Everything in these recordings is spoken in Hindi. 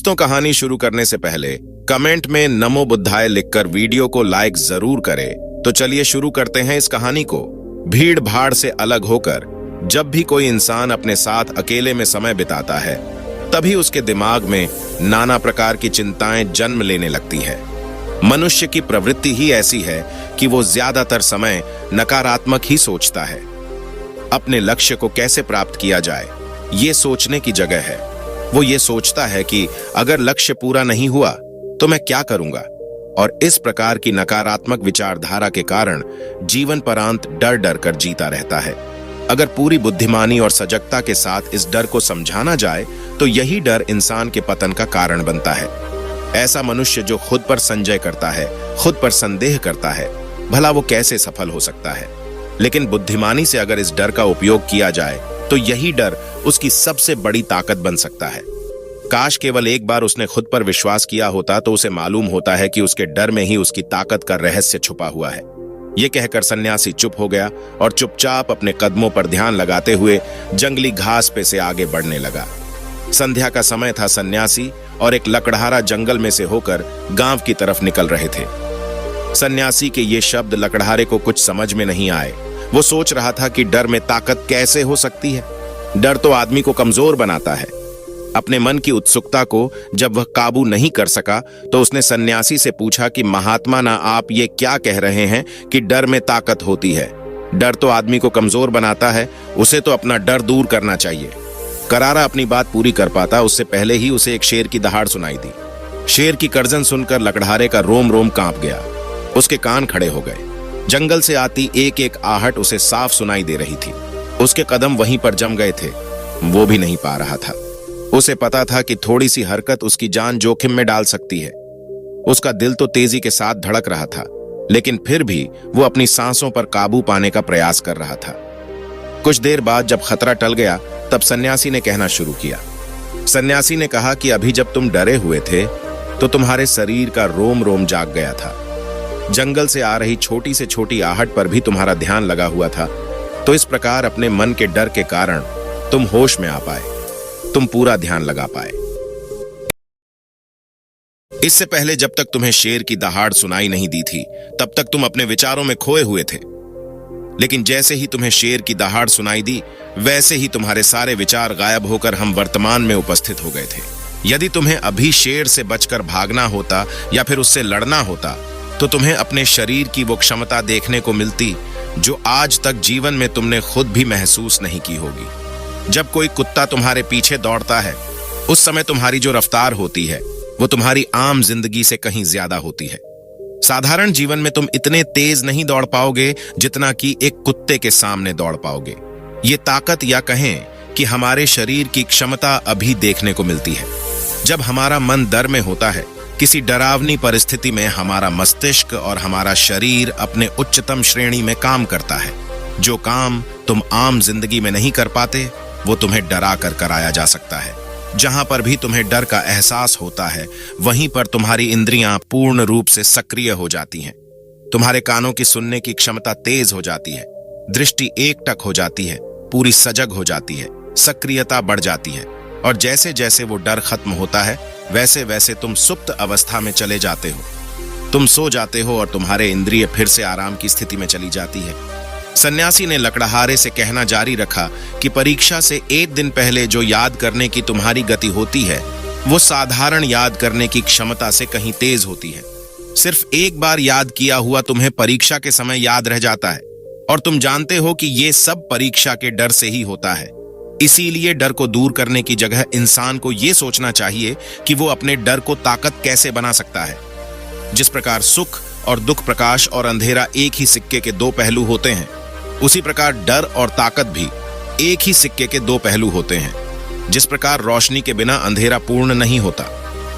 दोस्तों, कहानी शुरू करने से पहले कमेंट में नमो बुद्धाय लिखकर वीडियो को लाइक जरूर करें। तो चलिए शुरू करते हैं इस कहानी को। भीड़ भाड़ से अलग होकर जब भी कोई इंसान अपने साथ अकेले में समय बिताता है, तभी उसके दिमाग में नाना प्रकार की चिंताएं जन्म लेने लगती है। मनुष्य की प्रवृत्ति ही ऐसी है कि वो ज्यादातर समय नकारात्मक ही सोचता है। अपने लक्ष्य को कैसे प्राप्त किया जाए, ये सोचने की जगह है। वो ये सोचता है कि अगर लक्ष्य पूरा नहीं हुआ तो मैं क्या करूंगा, और इस प्रकार की नकारात्मक विचारधारा के कारण जीवन परांत डर डर कर जीता रहता है। अगर पूरी बुद्धिमानी और सजगता के साथ इस डर को समझाना जाए तो यही डर इंसान के पतन का कारण बनता है। ऐसा मनुष्य जो खुद पर संजय करता है, खुद पर संदेह करता है, भला वो कैसे सफल हो सकता है। लेकिन बुद्धिमानी से अगर इस डर का उपयोग किया जाए तो यही डर उसकी सबसे बड़ी ताकत बन सकता है। काश केवल एक बार उसने खुद पर विश्वास किया होता तो उसे मालूम होता है कि उसके डर में ही उसकी ताकत का रहस्य छुपा हुआ है। ये कहकर सन्यासी चुप हो गया और चुपचाप अपने कदमों पर ध्यान लगाते हुए जंगली घास पे से आगे बढ़ने लगा। संध्या का समय था। सन्यासी और एक लकड़हारा जंगल में से होकर गांव की तरफ निकल रहे थे। सन्यासी के ये शब्द लकड़हारे को कुछ समझ में नहीं आए। वो सोच रहा था कि डर में ताकत कैसे हो सकती है। डर तो आदमी को कमजोर बनाता है। अपने मन की उत्सुकता को जब वह काबू नहीं कर सका तो उसने सन्यासी से पूछा कि महात्मा ना, आप ये क्या कह रहे हैं कि डर में ताकत होती है? डर तो आदमी को कमजोर बनाता है, उसे तो अपना डर दूर करना चाहिए। करारा अपनी बात पूरी कर पाता उससे पहले ही उसे एक शेर की दहाड़ सुनाई दी। शेर की गर्जन सुनकर लकड़हारे का रोम रोम कांप गया। उसके कान खड़े हो गए। जंगल से आती एक एक आहट उसे साफ सुनाई दे रही थी। उसके कदम वहीं पर जम गए थे। वो भी नहीं पा रहा था। उसे पता था कि थोड़ी सी हरकत उसकी जान जोखिम में डाल सकती है। उसका दिल तो तेजी के साथ धड़क रहा था, लेकिन फिर भी वो अपनी सांसों पर काबू पाने का प्रयास कर रहा था। कुछ देर बाद जब खतरा टल गया तब सन्यासी ने कहना शुरू किया। सन्यासी ने कहा कि अभी जब तुम डरे हुए थे तो तुम्हारे शरीर का रोम रोम जाग गया था। जंगल से आ रही छोटी से छोटी आहट पर भी तुम्हारा ध्यान लगा हुआ था। तो इस प्रकार अपने मन के डर के कारण तुम होश में आ पाए, तुम पूरा ध्यान लगा पाए। इससे पहले जब तक तुम्हें शेर की दहाड़ सुनाई नहीं दी थी तब तक तुम अपने विचारों में खोए हुए थे। लेकिन जैसे ही तुम्हें शेर की दहाड़ सुनाई दी वैसे ही तुम्हारे सारे विचार गायब होकर हम वर्तमान में उपस्थित हो गए थे। यदि तुम्हें अभी शेर से बचकर भागना होता या फिर उससे लड़ना होता तो तुम्हें अपने शरीर की वो क्षमता देखने को मिलती जो आज तक जीवन में तुमने खुद भी महसूस नहीं की होगी। जब कोई कुत्ता तुम्हारे पीछे दौड़ता है उस समय तुम्हारी जो रफ्तार होती है वो तुम्हारी आम जिंदगी से कहीं ज्यादा होती है। साधारण जीवन में तुम इतने तेज नहीं दौड़ पाओगे जितना कि एक कुत्ते के सामने दौड़ पाओगे। ये ताकत या कहें कि हमारे शरीर की क्षमता अभी देखने को मिलती है। जब हमारा मन डर में होता है, किसी डरावनी परिस्थिति में हमारा मस्तिष्क और हमारा शरीर अपने उच्चतम श्रेणी में काम करता है। जो काम तुम आम जिंदगी में नहीं कर पाते वो तुम्हें डरा कर कराया जा सकता है। जहां पर भी तुम्हें डर का एहसास होता है वहीं पर तुम्हारी इंद्रियां पूर्ण रूप से सक्रिय हो जाती हैं। तुम्हारे कानों की सुनने की क्षमता तेज हो जाती है, दृष्टि एकटक हो जाती है, पूरी सजग हो जाती है, सक्रियता बढ़ जाती है। और जैसे जैसे वो डर खत्म होता है वैसे वैसे तुम सुप्त अवस्था में चले जाते हो। तुम सो जाते हो और तुम्हारे इंद्रिय फिर से आराम की स्थिति में चली जाती है। सन्यासी ने लकड़हारे से कहना जारी रखा कि परीक्षा से एक दिन पहले जो याद करने की तुम्हारी गति होती है वो साधारण याद करने की क्षमता से कहीं तेज होती है। सिर्फ एक बार याद किया हुआ तुम्हें परीक्षा के समय याद रह जाता है और तुम जानते हो कि ये सब परीक्षा के डर से ही होता है। इसीलिए डर को दूर करने की जगह इंसान को यह सोचना चाहिए कि वो अपने डर को ताकत कैसे बना सकता है। जिस प्रकार सुख और दुख, प्रकाश और अंधेरा एक ही सिक्के के दो पहलू होते हैं, उसी प्रकार डर और ताकत भी एक ही सिक्के के दो पहलू होते हैं। जिस प्रकार रोशनी के बिना अंधेरा पूर्ण नहीं होता,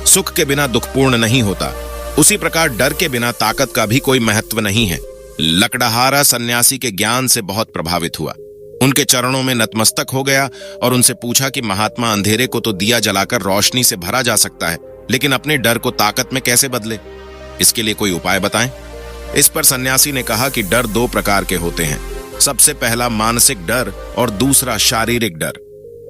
सुख के बिना दुख पूर्ण नहीं होता, उसी प्रकार डर के बिना ताकत का भी कोई महत्व नहीं है। लकड़हारा सन्यासी के ज्ञान से बहुत प्रभावित हुआ। उनके चरणों में नतमस्तक हो गया और उनसे पूछा कि महात्मा, अंधेरे को तो दिया जलाकर रोशनी से भरा जा सकता है, लेकिन अपने डर को ताकत में कैसे बदले? इसके लिए कोई उपाय बताएं। इस पर सन्यासी ने कहा कि डर दो प्रकार के होते हैं। सबसे पहला मानसिक डर और दूसरा शारीरिक डर।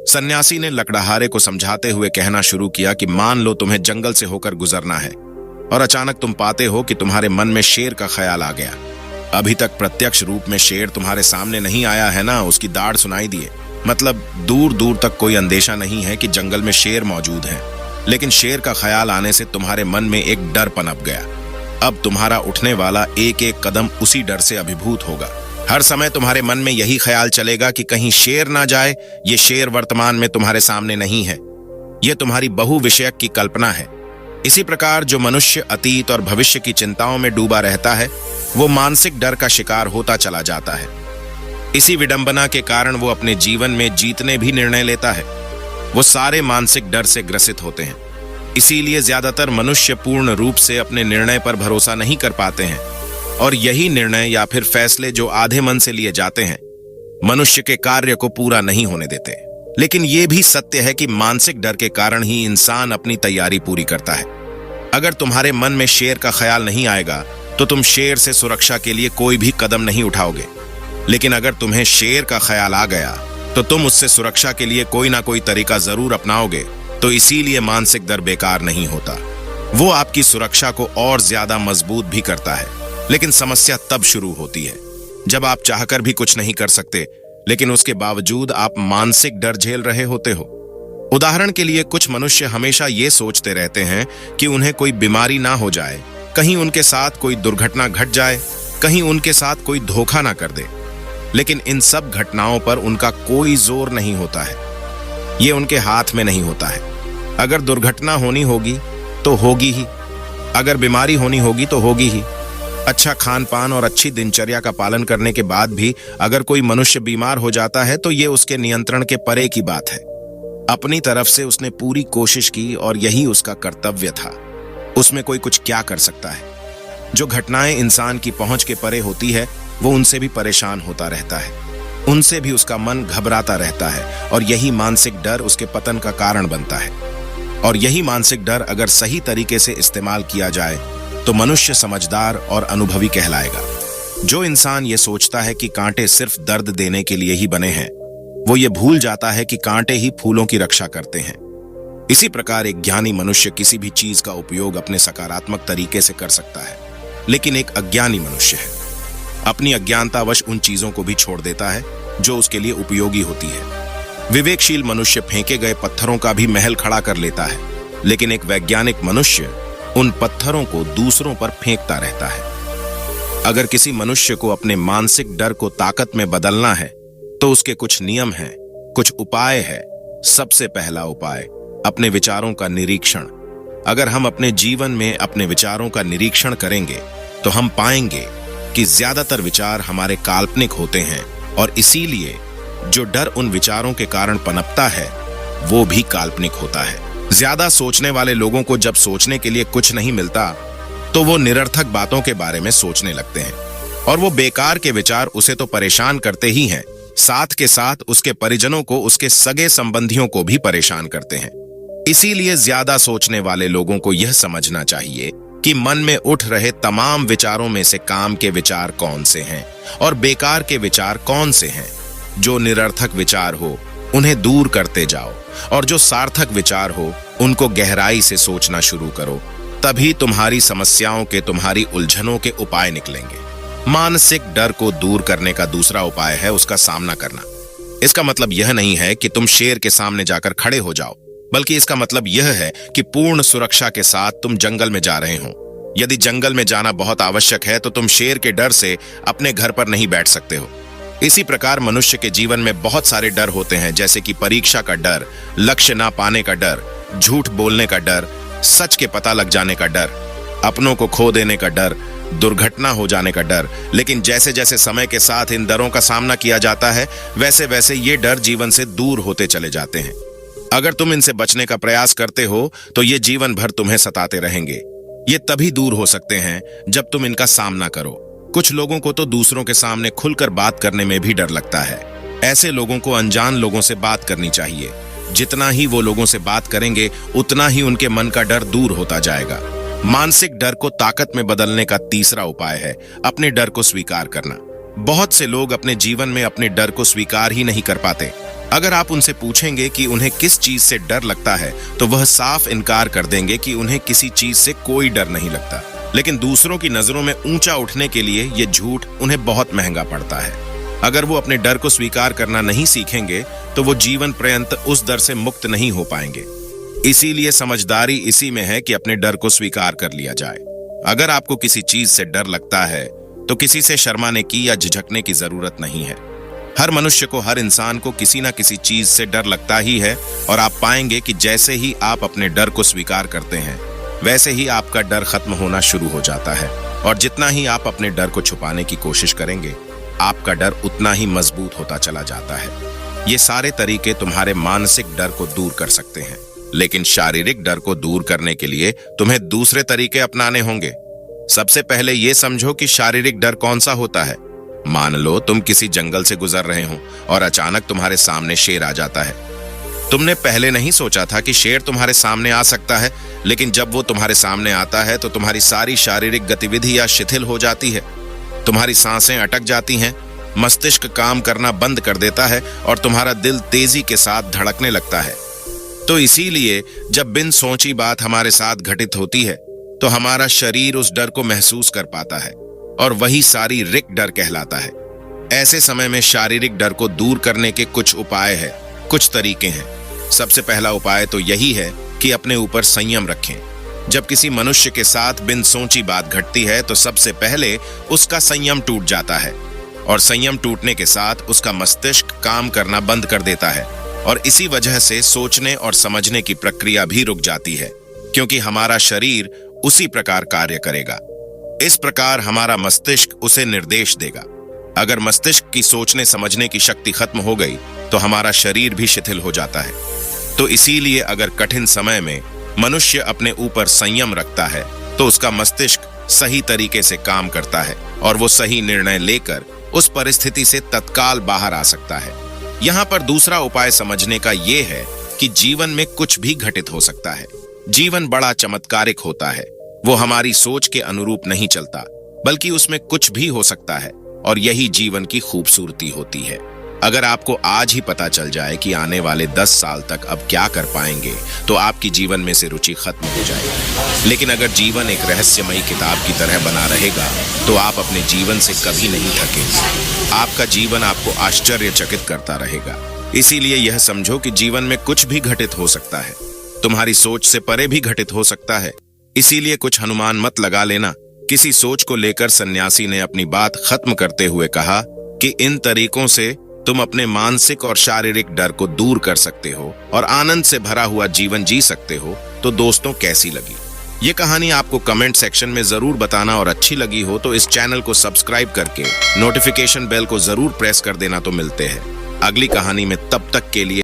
सन्यासी ने लकड़हारे को समझाते हुए कहना शुरू किया कि मान लो तुम्हें जंगल से होकर गुजरना है और अचानक तुम पाते हो कि तुम्हारे मन में शेर का ख्याल आ गया। अभी तक प्रत्यक्ष रूप में शेर तुम्हारे सामने नहीं आया है ना, उसकी दाढ़ सुनाई दिए, मतलब दूर दूर तक कोई अंदेशा नहीं है कि जंगल में शेर मौजूद है, लेकिन शेर का ख्याल आने से तुम्हारे मन में एक डर पनप गया। अब तुम्हारा उठने वाला एक एक कदम उसी डर से अभिभूत होगा। हर समय तुम्हारे मन में यही ख्याल चलेगा कि कहीं शेर ना जाए। ये शेर वर्तमान में तुम्हारे सामने नहीं है, ये तुम्हारी बहुविषयक की कल्पना है। इसी प्रकार जो मनुष्य अतीत और भविष्य की चिंताओं में डूबा रहता है, वो मानसिक डर का शिकार होता चला जाता है। इसी विडंबना के कारण वो अपने जीवन में जीतने भी निर्णय लेता है। वो सारे मानसिक डर से ग्रसित होते हैं। इसीलिए ज्यादातर मनुष्य पूर्ण रूप से अपने निर्णय पर भरोसा नहीं कर पाते हैं, और यही निर्णय या फिर फैसले जो आधे मन से लिए जाते हैं, मनुष्य के कार्य को पूरा नहीं होने देते। लेकिन यह भी सत्य है कि मानसिक डर के कारण ही इंसान अपनी तैयारी पूरी करता है। अगर तुम्हारे मन में शेर का ख्याल नहीं आएगा तो तुम शेर से सुरक्षा के लिए कोई भी कदम नहीं उठाओगे, लेकिन अगर तुम्हें शेर का ख्याल आ गया तो तुम उससे सुरक्षा के लिए कोई ना कोई तरीका जरूर अपनाओगे। तो इसीलिए मानसिक डर बेकार नहीं होता, वो आपकी सुरक्षा को और ज्यादा मजबूत भी करता है। लेकिन समस्या तब शुरू होती है जब आप चाहकर भी कुछ नहीं कर सकते, लेकिन उसके बावजूद आप मानसिक डर झेल रहे होते हो। उदाहरण के लिए कुछ मनुष्य हमेशा ये सोचते रहते हैं कि उन्हें कोई बीमारी ना हो जाए, कहीं उनके साथ कोई दुर्घटना घट जाए, कहीं उनके साथ कोई धोखा ना कर दे। लेकिन इन सब घटनाओं पर उनका कोई जोर नहीं होता है, ये उनके हाथ में नहीं होता है। अगर दुर्घटना होनी होगी तो होगी ही, अगर बीमारी होनी होगी तो होगी ही। अच्छा खान पान और अच्छी दिनचर्या का पालन करने के बाद भी अगर कोई मनुष्य बीमार हो जाता है तो ये उसके नियंत्रण के परे की बात है। अपनी तरफ से उसने पूरी कोशिश की और यही उसका कर्तव्य था। उसमें कोई कुछ क्या कर सकता है। जो घटनाएं इंसान की पहुंच के परे होती है, वो उनसे भी परेशान होता रहता है, उनसे भी उसका मन घबराता रहता है, और यही मानसिक डर उसके पतन का कारण बनता है। और यही मानसिक डर अगर सही तरीके से इस्तेमाल किया जाए तो मनुष्य समझदार और अनुभवी कहलाएगा। जो इंसान ये सोचता है कि कांटे सिर्फ दर्द देने के लिए ही बने हैं, वो ये भूल जाता है कि कांटे ही फूलों की रक्षा करते हैं। इसी प्रकार एक ज्ञानी मनुष्य किसी भी चीज का उपयोग अपने सकारात्मक तरीके से कर सकता है, लेकिन एक अज्ञानी मनुष्य है अपनी अज्ञानतावश उन चीजों को भी छोड़ देता है जो उसके लिए उपयोगी होती है। विवेकशील मनुष्य फेंके गए पत्थरों का भी महल खड़ा कर लेता है, लेकिन एक वैज्ञानिक मनुष्य उन पत्थरों को दूसरों पर फेंकता रहता है। अगर किसी मनुष्य को अपने मानसिक डर को ताकत में बदलना है तो उसके कुछ नियम हैं, कुछ उपाय है। सबसे पहला उपाय, अपने विचारों का निरीक्षण। अगर हम अपने जीवन में अपने विचारों का निरीक्षण करेंगे तो हम पाएंगे कि ज्यादातर विचार हमारे काल्पनिक होते हैं, और इसीलिए जो डर उन विचारों के कारण पनपता है वो भी काल्पनिक होता है। ज्यादा सोचने वाले लोगों को जब सोचने के लिए कुछ नहीं मिलता तो वो निरर्थक बातों के बारे में सोचने लगते हैं, और वो बेकार के विचार उसे तो परेशान करते ही हैं, साथ के साथ उसके परिजनों को, उसके सगे संबंधियों को भी परेशान करते हैं। इसीलिए ज्यादा सोचने वाले लोगों को यह समझना चाहिए कि मन में उठ रहे तमाम विचारों में से काम के विचार कौन से हैं और बेकार के विचार कौन से हैं। जो निरर्थक विचार हो उन्हें दूर करते जाओ, और जो सार्थक विचार हो उनको गहराई से सोचना शुरू करो। तभी तुम्हारी समस्याओं के, तुम्हारी उलझनों के उपाय निकलेंगे। मानसिक डर को दूर करने का दूसरा उपाय है उसका सामना करना। इसका मतलब यह नहीं है कि तुम शेर के सामने जाकर खड़े हो जाओ, बल्कि इसका मतलब यह है कि पूर्ण सुरक्षा के साथ तुम जंगल में जा रहे हो। यदि जंगल में जाना बहुत आवश्यक है तो तुम शेर के डर से अपने घर पर नहीं बैठ सकते हो। इसी प्रकार मनुष्य के जीवन में बहुत सारे डर होते हैं, जैसे कि परीक्षा का डर, लक्ष्य ना पाने का डर, झूठ बोलने का डर, सच के पता लग जाने का डर, अपनों को खो देने का डर, दुर्घटना हो जाने का डर। लेकिन जैसे जैसे समय के साथ इन डरों का सामना किया जाता है, वैसे वैसे ये डर जीवन से दूर होते चले जाते हैं। अगर तुम इनसे बचने का प्रयास करते हो तो ये जीवन भर तुम्हें सताते रहेंगे। ये तभी दूर हो सकते हैं जब तुम इनका सामना करो। कुछ लोगों को तो दूसरों के सामने खुलकर बात करने में भी डर लगता है। ऐसे लोगों को अनजान लोगों से बात करनी चाहिए। जितना ही वो लोगों से बात करेंगे उतना ही उनके मन का डर दूर होता जाएगा। मानसिक डर को ताकत में बदलने का तीसरा उपाय है अपने डर को स्वीकार करना। बहुत से लोग अपने जीवन में अपने डर को स्वीकार ही नहीं कर पाते। अगर आप उनसे पूछेंगे कि उन्हें किस चीज से डर लगता है तो वह साफ इनकार कर देंगे कि उन्हें किसी चीज से कोई डर नहीं लगता। लेकिन दूसरों की नजरों में ऊंचा उठने के लिए ये झूठ उन्हें बहुत महंगा पड़ता है। अगर वो अपने डर को स्वीकार करना नहीं सीखेंगे तो वो जीवन पर्यंत उस डर से मुक्त नहीं हो पाएंगे। इसीलिए समझदारी इसी में है कि अपने डर को स्वीकार कर लिया जाए। अगर आपको किसी चीज से डर लगता है तो किसी से शर्माने की या झिझकने की जरूरत नहीं है। हर मनुष्य को, हर इंसान को किसी ना किसी चीज से डर लगता ही है और आप पाएंगे कि जैसे ही आप अपने डर को स्वीकार करते हैं वैसे ही आपका डर खत्म होना शुरू हो जाता है। और जितना ही आप अपने डर को छुपाने की कोशिश करेंगे आपका डर उतना ही मजबूत होता चला जाता है। ये सारे तरीके तुम्हारे मानसिक डर को दूर कर सकते हैं, लेकिन शारीरिक डर को दूर करने के लिए तुम्हें दूसरे तरीके अपनाने होंगे। सबसे पहले ये समझो कि शारीरिक डर कौन सा होता है। मान लो तुम किसी जंगल से गुजर रहे हो और अचानक तुम्हारे सामने शेर आ जाता है। तुमने पहले नहीं सोचा था कि शेर तुम्हारे सामने आ सकता है, लेकिन जब वो तुम्हारे सामने आता है तो तुम्हारी सारी शारीरिक गतिविधियां शिथिल हो जाती है। तुम्हारी सांसें अटक जाती हैं, मस्तिष्क काम करना बंद कर देता है और तुम्हारा दिल तेजी के साथ धड़कने लगता है। तो इसीलिए जब बिन सोची बात हमारे साथ घटित होती है तो हमारा शरीर उस डर को महसूस कर पाता है और वही शारीरिक डर कहलाता है। ऐसे समय में शारीरिक डर को दूर करने के कुछ उपाय हैं, कुछ तरीके हैं। सबसे पहला उपाय तो यही है कि अपने ऊपर संयम रखें। जब किसी मनुष्य के साथ बिन सोची बात घटती है तो सबसे पहले उसका संयम टूट जाता है और संयम टूटने के साथ उसका मस्तिष्क काम करना बंद कर देता है और इसी वजह से सोचने और समझने की प्रक्रिया भी रुक जाती है, क्योंकि हमारा शरीर उसी प्रकार कार्य करेगा। इस प्रकार हमारा मस्तिष्क उसे निर्देश देगा। अगर मस्तिष्क की सोचने समझने की शक्ति खत्म हो गई तो हमारा शरीर भी शिथिल हो जाता है। तो इसीलिए अगर कठिन समय में मनुष्य अपने ऊपर संयम रखता है तो उसका मस्तिष्क सही तरीके से काम करता है और वो सही निर्णय लेकर उस परिस्थिति से तत्काल बाहर आ सकता है। यहाँ पर दूसरा उपाय समझने का ये है कि जीवन में कुछ भी घटित हो सकता है। जीवन बड़ा चमत्कारिक होता है, वो हमारी सोच के अनुरूप नहीं चलता, बल्कि उसमें कुछ भी हो सकता है और यही जीवन की खूबसूरती होती है। अगर आपको आज ही पता चल जाए कि आने वाले 10 साल तक अब क्या कर पाएंगे तो आपकी जीवन में से रुचि खत्म हो जाएगी। लेकिन अगर जीवन एक रहस्यमयी किताब की तरह बना रहेगा तो आप अपने जीवन से कभी नहीं थकेंगे। आपका जीवन आपको आश्चर्यचकित करता रहेगा। इसीलिए यह समझो कि जीवन में कुछ भी घटित हो सकता है, तुम्हारी सोच से परे भी घटित हो सकता है। इसीलिए कुछ अनुमान मत लगा लेना। किसी सोच को लेकर सन्यासी ने अपनी बात खत्म करते हुए कहा कि इन तरीकों से तुम अपने मानसिक और शारीरिक डर को दूर कर सकते हो और आनंद से भरा हुआ जीवन जी सकते हो। तो दोस्तों, कैसी लगी ये कहानी आपको कमेंट सेक्शन में जरूर बताना, और अच्छी लगी हो तो इस चैनल को सब्सक्राइब करके नोटिफिकेशन बेल को जरूर प्रेस कर देना। तो मिलते हैं अगली कहानी में, तब तक के लिए